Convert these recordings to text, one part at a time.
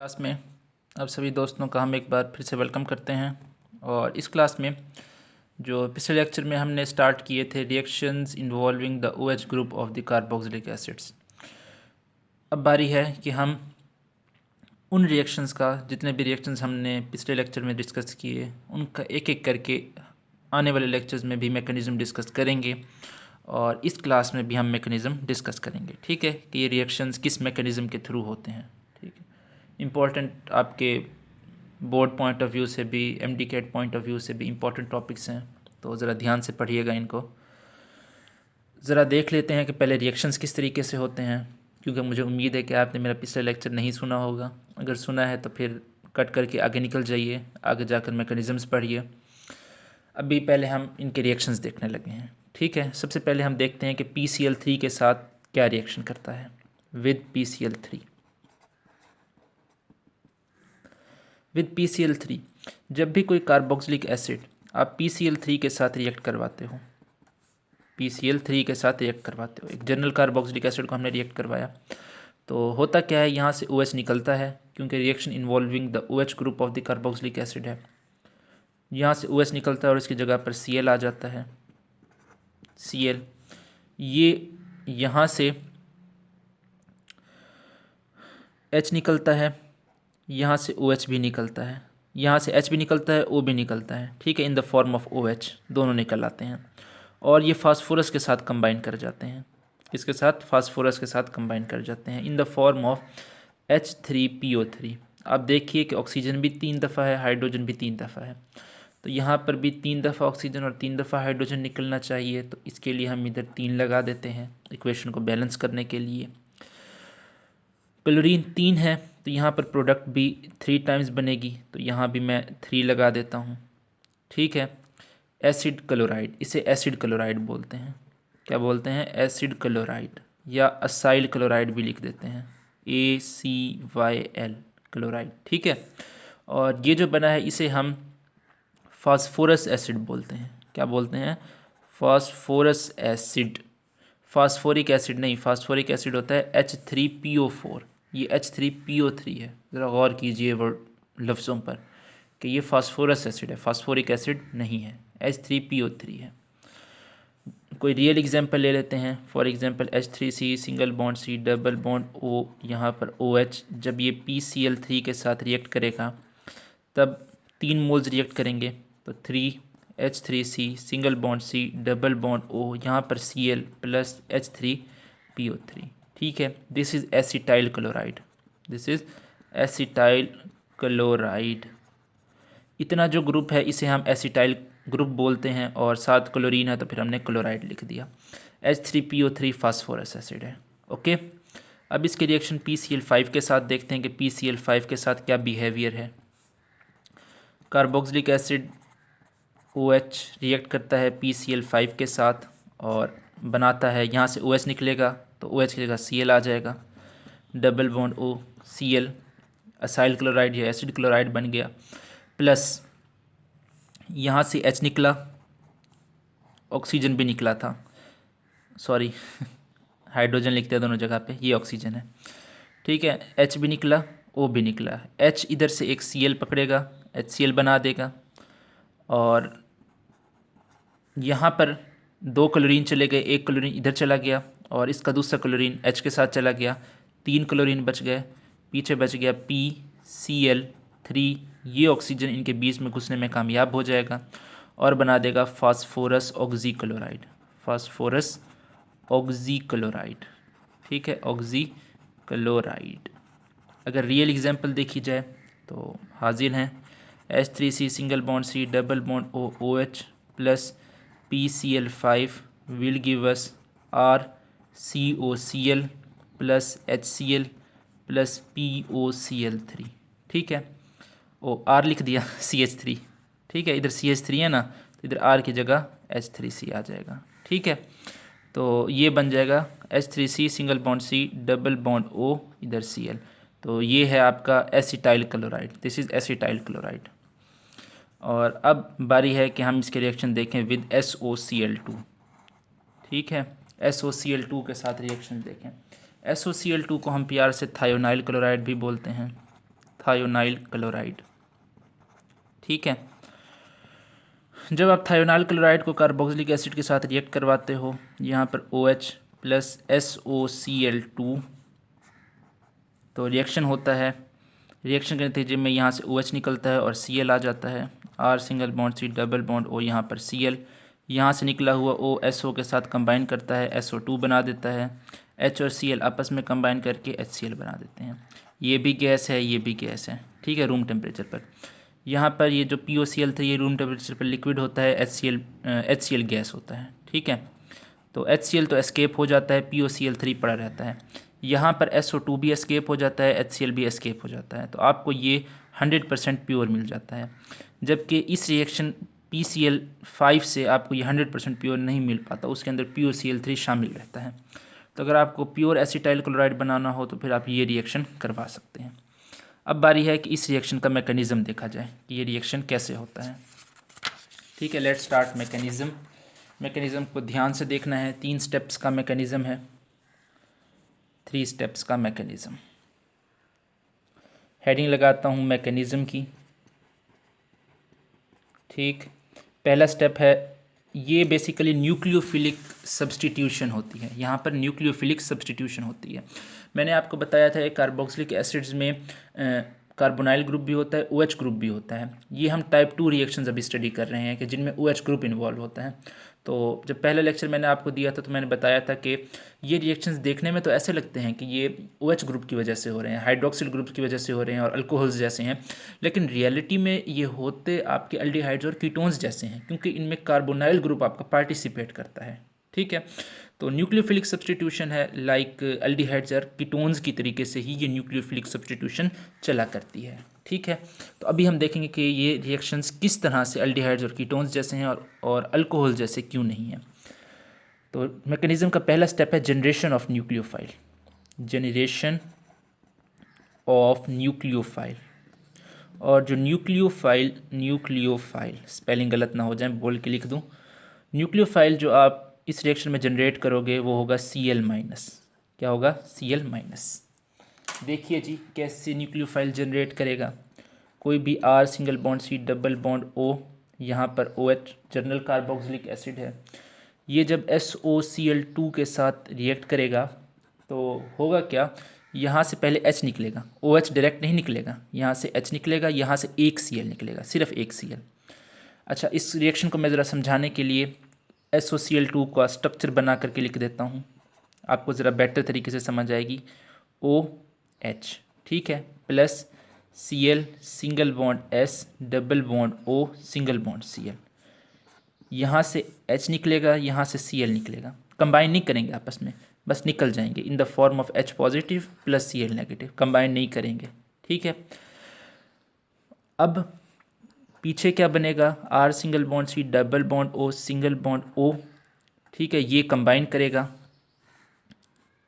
Class में आप सभी दोस्तों का हम एक बार फिर से वेलकम करते हैं। और इस क्लास में जो पिछले लेक्चर में हमने स्टार्ट किए थे reactions involving the OH group of the carboxylic acids, अब बारी है कि हम उन रिएक्शंस का जितने भी रिएक्शंस हमने पिछले लेक्चर में डिस्कस किए उनका एक एक करके आने वाले लेक्चर्स में भी मैकेनिज़्म डिस्कस करेंगे और इस क्लास में भी हम मैकेनिज़्म डिस्कस करेंगे। ठीक है कि ये रिएक्शंस किस मैकेनिज़्म के थ्रू होते हैं। ठीक है, इम्पॉर्टेंट आपके बोर्ड पॉइंट ऑफ व्यू से भी MDCAT पॉइंट ऑफ व्यू से भी इम्पॉर्टेंट टॉपिक्स हैं, तो ज़रा ध्यान से पढ़िएगा इनको। ज़रा देख लेते हैं कि पहले रिएक्शंस किस तरीके से होते हैं, क्योंकि मुझे उम्मीद है कि आपने मेरा पिछला लेक्चर नहीं सुना होगा। अगर सुना है तो फिर कट करके आगे निकल जाइए, आगे जाकर मैकेनिज़म्स पढ़िए। अभी पहले हम इनके रिएक्शंस देखने लगे हैं। ठीक है, सबसे पहले हम देखते हैं कि PCl3 के साथ क्या रिएक्शन करता है विद PCl3। विद PCl3 जब भी कोई कार्बोक्सिलिक एसिड आप PCl3 के साथ रिएक्ट करवाते हो, PCl3 के साथ रिएक्ट करवाते हो, एक जनरल कार्बोक्सिलिक एसिड को हमने रिएक्ट करवाया, तो होता क्या है, यहाँ से OH निकलता है क्योंकि reaction involving the OH group of the carboxylic acid है। यहाँ से OH निकलता है और इसकी जगह पर Cl आ जाता है। Cl ये यहाँ से H निकलता है, यहाँ से OH भी निकलता है, यहाँ से H भी निकलता है, O भी निकलता है। ठीक है, in the form of OH दोनों निकल आते हैं और ये फास्फोरस के साथ कंबाइन कर जाते हैं। इसके साथ फास्फोरस के साथ कंबाइन कर जाते हैं in the form of H3PO3। आप देखिए कि ऑक्सीजन भी 3 दफ़ा है, हाइड्रोजन भी 3 दफ़ा है, तो यहाँ पर भी 3 दफ़ा ऑक्सीजन और 3 दफ़ा हाइड्रोजन निकलना चाहिए, तो इसके लिए हम इधर 3 लगा देते हैं इक्वेशन को बैलेंस करने के लिए। क्लोरीन 3 है तो यहाँ पर प्रोडक्ट भी 3 टाइम्स बनेगी, तो यहाँ भी मैं 3 लगा देता हूँ। ठीक है, एसिड क्लोराइड, इसे एसिड क्लोराइड बोलते हैं। क्या बोलते हैं? एसिड क्लोराइड, या असाइल क्लोराइड भी लिख देते हैं, ACYL क्लोराइड। ठीक है, और ये जो बना है इसे हम फास्फोरस एसिड बोलते हैं। क्या बोलते हैं? Phosphorus acid. फास्फोरिक एसिड नहीं, फास्फोरिक एसिड होता है H3PO4, ये H3PO3 है। ज़रा गौर कीजिए वर्ड लफ्ज़ों पर कि ये फास्फोरस एसिड है, फास्फोरिक एसिड नहीं है, H3PO3 है। कोई रियल एग्जांपल ले लेते हैं। For example H3C single bond C double bond O, यहाँ पर OH, जब ये PCl3 के साथ रिएक्ट करेगा तब 3 मोल्स रिएक्ट करेंगे, तो 3H3C single bond C double bond O, यहाँ पर Cl प्लस H3PO3। ठीक है, this is acetyl chloride, this is acetyl chloride. इतना जो ग्रुप है इसे हम एसिटाइल ग्रुप बोलते हैं, और 7 क्लोरीन है तो फिर हमने क्लोराइड लिख दिया। H3PO3 फास्फोरस एसिड है। ओके, अब इसके रिएक्शन PCl5 के साथ देखते हैं कि PCl5 के साथ क्या बिहेवियर है। कार्बोक्सिलिक एसिड OH रिएक्ट करता है PCl5 के साथ और बनाता है, यहाँ से OH निकलेगा तो OH की जगह Cl आ जाएगा, double bond O Cl, acyl chloride या एसिड क्लोराइड बन गया, प्लस यहाँ से H निकला, ऑक्सीजन भी निकला था, सॉरी हाइड्रोजन लिखते हैं दोनों जगह पे, ये ऑक्सीजन है। ठीक है, H भी निकला, O भी निकला, H इधर से एक Cl पकड़ेगा, HCl बना देगा, और यहाँ पर 2 क्लोरीन चले गए, एक क्लोरीन इधर चला गया और इसका दूसरा क्लोरीन H के साथ चला गया, 3 क्लोरीन बच गए, पीछे बच गया PCl3। ये ऑक्सीजन इनके बीच में घुसने में कामयाब हो जाएगा और बना देगा फास्फोरस ऑक्सीक्लोराइड, फास्फोरस ऑक्सीक्लोराइड। ठीक है, ऑक्सीक्लोराइड। अगर रियल एग्जांपल देखी जाए तो हाजिर हैं H3C single bond C double bond O OH plus PCl5 will give us RCOCl plus HCl plus POCl3। ठीक है, ओ R लिख दिया CH3। ठीक है, इधर CH3 है ना, तो इधर R की जगह H3C आ जाएगा। ठीक है, तो ये बन जाएगा H3C single bond C double bond O, इधर Cl, तो ये है आपका acetyl chloride, this is acetyl chloride. और अब बारी है कि हम इसके रिएक्शन देखें विद SOCl2। ठीक है, SOCl2 के साथ रिएक्शन देखें। SOCl2 को हम प्यार से थायोनाइल क्लोराइड भी बोलते हैं। Thionyl chloride. ठीक है, जब आप थायोनाइल क्लोराइड को कार्बोक्सिलिक एसिड के साथ रिएक्ट करवाते हो, यहाँ पर OH प्लस SOCl2, तो रिएक्शन होता है। रिएक्शन के नतीजे में यहाँ से OH निकलता है और Cl आ जाता है। R single bond C double bond O, यहाँ पर Cl, यहाँ से निकला हुआ O SO के साथ कंबाइन करता है, SO2 बना देता है। H और Cl आपस में कंबाइन करके HCl बना देते हैं। ये भी गैस है, ये भी गैस है, ठीक है, रूम टेम्परेचर पर। यहाँ पर ये जो POCl3 ये रूम टेम्परेचर पर लिक्विड होता है, HCl गैस होता है। ठीक है, तो HCl तो एस्केप हो जाता है, POCl3 पड़ा रहता है। यहाँ पर SO2 भी एस्केप हो जाता है, HCl भी एस्केप हो जाता है, तो आपको ये 100% प्योर मिल जाता है। जबकि इस रिएक्शन PCl5 से आपको ये 100% प्योर नहीं मिल पाता, उसके अंदर POCl3 शामिल रहता है। तो अगर आपको प्योर एसिटाइल क्लोराइड बनाना हो तो फिर आप ये रिएक्शन करवा सकते हैं। अब बारी है कि इस रिएक्शन का मैकेनिज़्म देखा जाए कि ये रिएक्शन कैसे होता है। ठीक है, लेट्स स्टार्ट मैकेनिज़्म। मैकेनिज़्म को ध्यान से देखना है। 3 स्टेप्स का मैकेनिज़्म है, 3 स्टेप्स का मैकेनिज़्म। हेडिंग लगाता हूँ मैकेनिज़्म की। ठीक, पहला स्टेप है, ये बेसिकली न्यूक्लियोफिलिक सब्स्टिट्यूशन होती है। यहाँ पर न्यूक्लियोफिलिक सब्स्टिट्यूशन होती है। मैंने आपको बताया था कार्बोक्सिलिक एसिड्स में कार्बोनाइल ग्रुप भी होता है, OH ग्रुप भी होता है। ये हम टाइप 2 रिएक्शंस अभी स्टडी कर रहे हैं कि जिनमें OH ग्रुप इन्वॉल्व होता है। तो जब पहला लेक्चर मैंने आपको दिया था तो मैंने बताया था कि ये रिएक्शंस देखने में तो ऐसे लगते हैं कि ये OH ग्रुप की वजह से हो रहे हैं, हाइड्रोक्सिल ग्रुप की वजह से हो रहे हैं और अल्कोहल्स जैसे हैं, लेकिन रियलिटी में ये होते आपके एल्डिहाइड्स और कीटोन्स जैसे हैं, क्योंकि इनमें कार्बोनाइल ग्रुप आपका पार्टिसिपेट करता है। ठीक है, तो न्यूक्लियोफिलिक सब्स्टिट्यूशन है, लाइक एल्डिहाइड्स और कीटोन्स की तरीके से ही ये न्यूक्लियोफिलिक सब्स्टिट्यूशन चला करती है। ठीक है, तो अभी हम देखेंगे कि ये रिएक्शंस किस तरह से एल्डिहाइड्स और कीटोन्स जैसे हैं और अल्कोहल जैसे क्यों नहीं हैं। तो मैकेनिज्म का पहला स्टेप है generation of nucleophile. Generation of nucleophile, और जो न्यूक्लियोफाइल स्पेलिंग गलत ना हो जाए, बोल के लिख दूं, न्यूक्लियोफाइल जो आप इस रिएक्शन में जनरेट करोगे वो होगा Cl-। क्या होगा? Cl-। देखिए जी कैसे न्यूक्लियोफाइल जनरेट करेगा। कोई भी R single bond C double bond O, यहाँ पर OH जर्नल कार्बोक्सिलिक एसिड है, ये जब SOCl2 के साथ रिएक्ट करेगा तो होगा क्या, यहाँ से पहले H निकलेगा, OH डायरेक्ट नहीं निकलेगा, यहाँ से H निकलेगा, यहाँ से एक Cl निकलेगा, सिर्फ एक Cl। अच्छा, इस रिएक्शन को मैं ज़रा समझाने के लिए SOCl2 का स्ट्रक्चर बना करके लिख देता हूँ, आपको ज़रा बेटर तरीके से समझ आएगी। OH, ठीक है, plus Cl single bond S double bond O single bond Cl, यहाँ से H निकलेगा, यहाँ से Cl निकलेगा, कंबाइन नहीं करेंगे आपस में, बस निकल जाएंगे in the form of H positive plus Cl negative, combine नहीं करेंगे। ठीक है, अब पीछे क्या बनेगा, R single bond C double bond O single bond O, ठीक है, ये कंबाइन करेगा,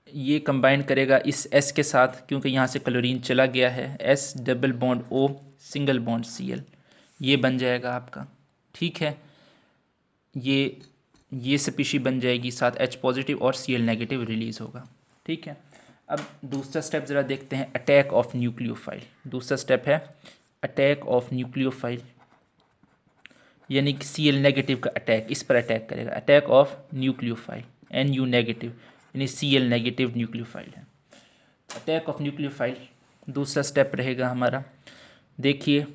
ये कंबाइन करेगा इस S के साथ, क्योंकि यहाँ से क्लोरीन चला गया है, S double bond O single bond Cl, ये बन जाएगा आपका। ठीक है, ये स्पीशी बन जाएगी, साथ H पॉजिटिव और Cl नेगेटिव रिलीज़ होगा। ठीक है, अब दूसरा स्टेप ज़रा देखते हैं, अटैक ऑफ न्यूक्लियोफाइल। दूसरा स्टेप है अटैक ऑफ न्यूक्लियोफाइल, यानी कि Cl नेगेटिव का अटैक, इस पर अटैक करेगा, attack of nucleophile, Nu negative यानी Cl नेगेटिव न्यूक्लियोफाइल है। अटैक ऑफ न्यूक्लियोफाइल दूसरा स्टेप रहेगा हमारा। देखिए,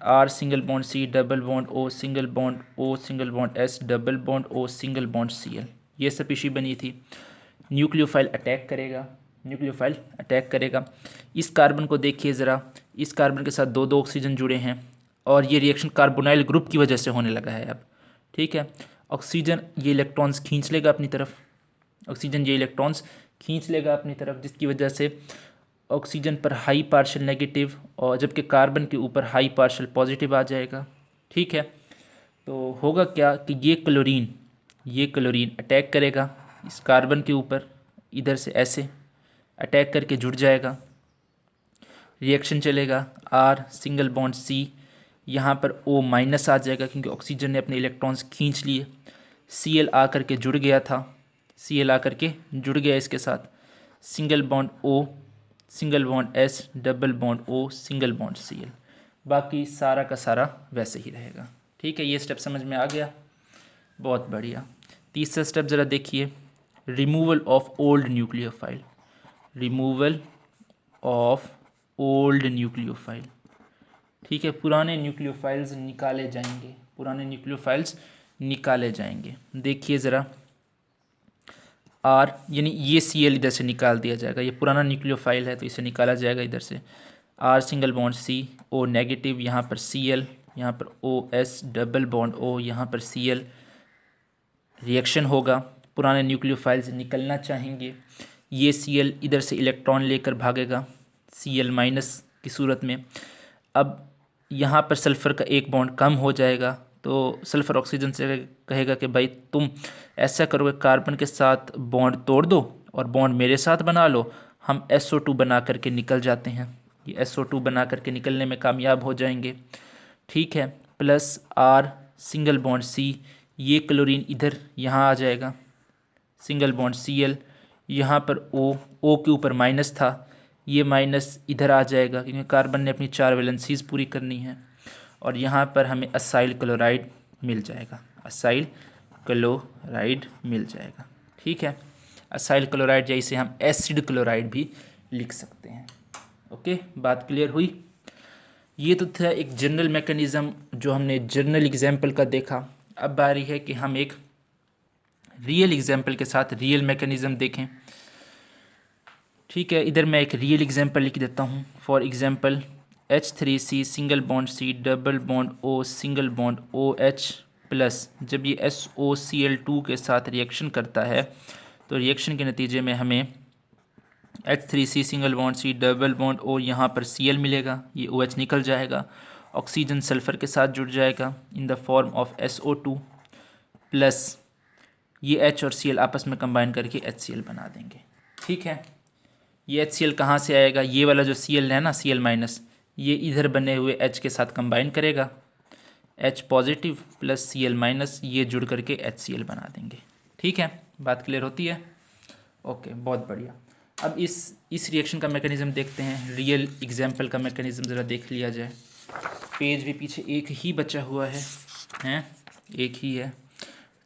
R single bond C double bond O single bond O single bond S double bond O single bond Cl, ये species बनी थी। Nucleophile attack करेगा, न्यूक्लियोफाइल अटैक करेगा। इस कार्बन को देखिए ज़रा, इस कार्बन के साथ दो ऑक्सीजन जुड़े हैं और ये रिएक्शन कार्बोनाइल ग्रुप की वजह से होने लगा है अब। ठीक है, ऑक्सीजन ये इलेक्ट्रॉन्स खींच लेगा अपनी तरफ, ऑक्सीजन ये इलेक्ट्रॉन्स खींच लेगा अपनी तरफ, जिसकी वजह से ऑक्सीजन पर हाई पार्शल नेगेटिव और जबकि कार्बन के ऊपर हाई पार्शल पॉजिटिव आ जाएगा। ठीक है, तो होगा क्या कि ये क्लोरीन अटैक करेगा इस कार्बन के ऊपर, इधर से ऐसे अटैक करके जुड़ जाएगा, रिएक्शन चलेगा, R सिंगल बॉन्ड C, यहाँ पर O माइनस आ जाएगा क्योंकि ऑक्सीजन ने अपने इलेक्ट्रॉन्स खींच लिए, Cl आकर के जुड़ गया था, Cl आकर के जुड़ गया इसके साथ, single bond O single bond S, double bond O, single bond Cl। बाकी सारा का सारा वैसे ही रहेगा। ठीक है, ये स्टेप समझ में आ गया, बहुत बढ़िया। तीसरा स्टेप ज़रा देखिए, removal of old nucleophile. Removal of old nucleophile. ठीक है, पुराने न्यूक्लियोफाइल्स निकाले जाएंगे, पुराने न्यूक्लियोफाइल्स निकाले जाएंगे। देखिए ज़रा, आर यानी ये Cl इधर से निकाल दिया जाएगा, ये पुराना न्यूक्लियोफाइल है तो इसे निकाला जाएगा इधर से। R single bond C, O negative, यहाँ पर Cl, यहाँ पर OS डबल बॉन्ड O, यहाँ पर Cl। रिएक्शन होगा, पुराने न्यूक्लियोफाइल्स निकलना चाहेंगे, ये Cl इधर से इलेक्ट्रॉन लेकर भागेगा Cl माइनस की सूरत में। अब यहाँ पर सल्फ़र का एक बॉन्ड कम हो जाएगा, तो सल्फ़र ऑक्सीजन से कहेगा कि भाई तुम ऐसा करोगे, कार्बन के साथ बॉन्ड तोड़ दो और बॉन्ड मेरे साथ बना लो, हम SO2 बना करके निकल जाते हैं। ये SO2 बना करके निकलने में कामयाब हो जाएंगे। ठीक है, plus R single bond C, ये क्लोरीन इधर यहाँ आ जाएगा, सिंगल बॉन्ड Cl, यहाँ पर O के ऊपर माइनस था, ये माइनस इधर आ जाएगा क्योंकि कार्बन ने अपनी 4 वैलेंसीज पूरी करनी है, और यहाँ पर हमें असाइल क्लोराइड मिल जाएगा, असाइल क्लोराइड मिल जाएगा। ठीक है, असाइल क्लोराइड जैसे हम एसिड क्लोराइड भी लिख सकते हैं। ओके, बात क्लियर हुई। ये तो था एक जनरल मैकेनिज़्म जो हमने जर्नल एग्जाम्पल का देखा। अब बारी है कि हम एक रियल एग्जाम्पल के साथ रियल मैकेनिज़्म देखें। ठीक है, इधर मैं एक रियल एग्जाम्पल लिख देता हूँ। For example H3C single bond C double bond O single bond OH plus, जब ये SOCl2 के साथ रिएक्शन करता है तो रिएक्शन के नतीजे में हमें H3C single bond C double bond O, यहाँ पर Cl मिलेगा, ये OH निकल जाएगा, ऑक्सीजन सल्फ़र के साथ जुड़ जाएगा in the form of SO2 plus ये H और Cl आपस में कंबाइन करके HCl बना देंगे। ठीक है, ये HCl कहाँ से आएगा, ये वाला जो Cl है ना, Cl माइनस, ये इधर बने हुए H के साथ कंबाइन करेगा, H positive plus Cl minus, ये जुड़ करके HCl बना देंगे। ठीक है, बात क्लियर होती है। ओके, बहुत बढ़िया। अब इस रिएक्शन का मैकेनिज़्म देखते हैं, रियल एग्जाम्पल का मैकेनिज़्म ज़रा देख लिया जाए। पेज भी पीछे एक ही बचा हुआ है, हैं एक ही है।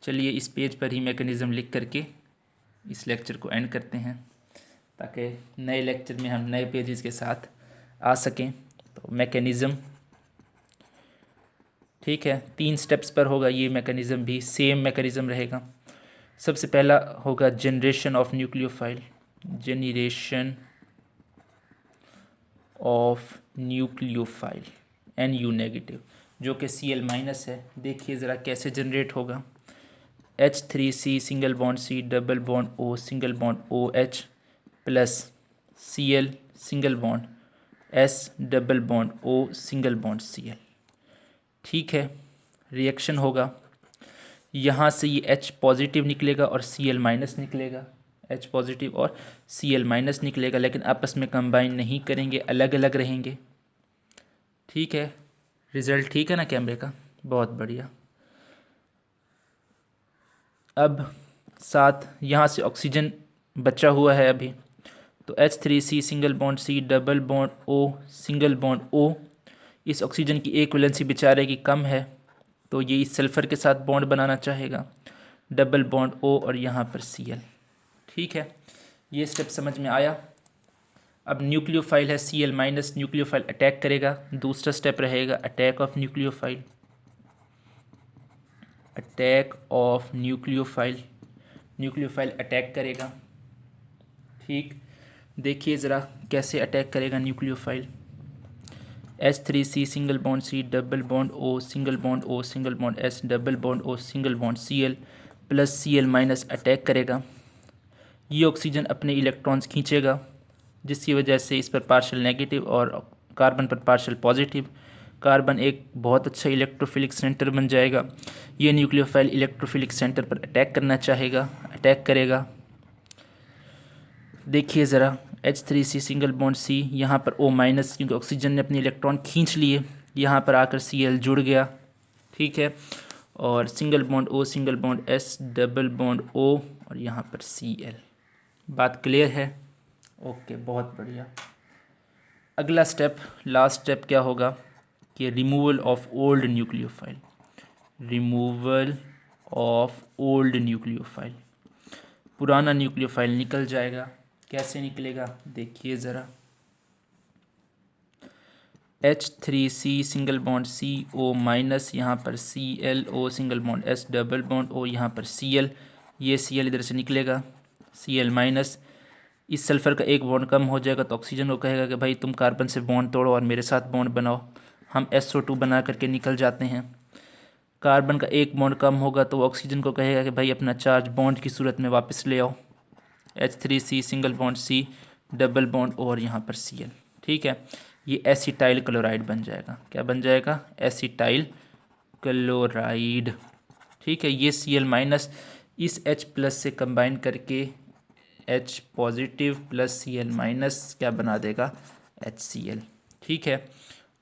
चलिए इस पेज पर ही मैकेनिज़्म लिख करके इस लेक्चर को एंड करते हैं, ताकि नए लेक्चर में हम नए पेजेस के साथ आ सकें। तो मैकेनिज़्म, ठीक है, 3 स्टेप्स पर होगा, ये मैकेनिज़्म भी सेम मैकेनिज़्म रहेगा। सबसे पहला होगा generation of nucleophile, generation of nucleophile NU negative, जो कि Cl माइनस है। देखिए ज़रा कैसे जनरेट होगा। H3C single bond C double bond O single bond OH plus Cl single bond S double bond O single bond Cl। ठीक है, reaction होगा, यहाँ से ये H पॉजिटिव निकलेगा और Cl माइनस निकलेगा, H पॉजिटिव और Cl माइनस निकलेगा, लेकिन आपस में कंबाइन नहीं करेंगे, अलग अलग रहेंगे। ठीक है, रिज़ल्ट ठीक है ना कैमरे का, बहुत बढ़िया। अब साथ यहाँ से ऑक्सीजन बचा हुआ है अभी, तो H3C single bond C double bond O single bond O, इस ऑक्सीजन की एक वैलेंसी बेचारे की कम है, तो ये इस सल्फ़र के साथ बॉन्ड बनाना चाहेगा, डबल बॉन्ड O और यहाँ पर Cl। ठीक है, ये स्टेप समझ में आया। अब न्यूक्लियोफाइल है Cl माइनस, न्यूक्लियोफाइल अटैक करेगा। दूसरा स्टेप रहेगा attack of nucleophile, attack of nucleophile, nucleophile attack करेगा। ठीक, देखिए ज़रा कैसे अटैक करेगा nucleophile. H3C single bond C double bond O single bond O single bond S double bond O single bond Cl plus Cl minus attack करेगा। ये oxygen अपने electrons खींचेगा, जिसकी वजह से इस पर पार्शियल नेगेटिव और कार्बन पर पार्शियल पॉजिटिव, कार्बन एक बहुत अच्छा इलेक्ट्रोफिलिक सेंटर बन जाएगा। ये न्यूक्लियोफाइल इलेक्ट्रोफिलिक सेंटर पर अटैक करना चाहेगा, अटैक करेगा। देखिए ज़रा H3C सिंगल बॉन्ड C, यहाँ पर O माइनस, क्योंकि ऑक्सीजन ने अपने इलेक्ट्रॉन खींच लिए, यहाँ पर आकर Cl जुड़ गया। ठीक है, और single bond O single bond S double bond O और यहाँ पर Cl। बात क्लियर है। ओके, बहुत बढ़िया। अगला स्टेप, लास्ट स्टेप क्या होगा कि removal of old nucleophile. Removal of old nucleophile, पुराना न्यूक्लियोफाइल निकल जाएगा। कैसे निकलेगा देखिए ज़रा। H3C single bond CO minus, यहाँ पर ClO single bond S double bond O, यहाँ पर Cl, ये Cl इधर से निकलेगा, Cl माइनस, इस सल्फ़र का एक बॉन्ड कम हो जाएगा तो ऑक्सीजन को कहेगा कि भाई तुम कार्बन से बॉन्ड तोड़ो और मेरे साथ बॉन्ड बनाओ। हम SO2 बना करके निकल जाते हैं। कार्बन का एक बॉन्ड कम होगा तो ऑक्सीजन को कहेगा कि भाई अपना चार्ज बॉन्ड की सूरत में वापस ले आओ। H3C single bond C double bond और यहाँ पर Cl। ठीक है, ये एसिटाइल क्लोराइड बन जाएगा। क्या बन जाएगा? Acetyl chloride. ठीक है, ये Cl माइनस इस H प्लस से कंबाइन करके H positive plus Cl minus क्या बना देगा? HCl। ठीक है,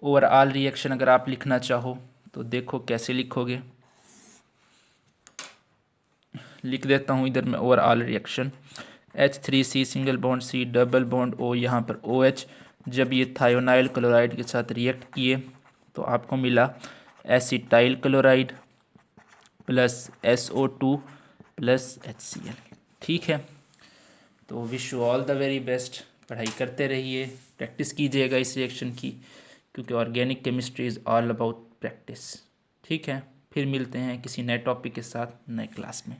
ओवरऑल रिएक्शन अगर आप लिखना चाहो तो देखो कैसे लिखोगे। लिख देता हूँ इधर मैं overall reaction. H3C single bond C double bond O, यहाँ पर OH, जब ये थायोनाइल क्लोराइड के साथ रिएक्ट किए तो आपको मिला acetyl chloride plus SO2 plus HCl। ठीक है, तो wish you all the very best. पढ़ाई करते रहिए, प्रैक्टिस कीजिएगा इस रिएक्शन की, क्योंकि organic chemistry is all about practice. ठीक है, फिर मिलते हैं किसी नए टॉपिक के साथ नए क्लास में।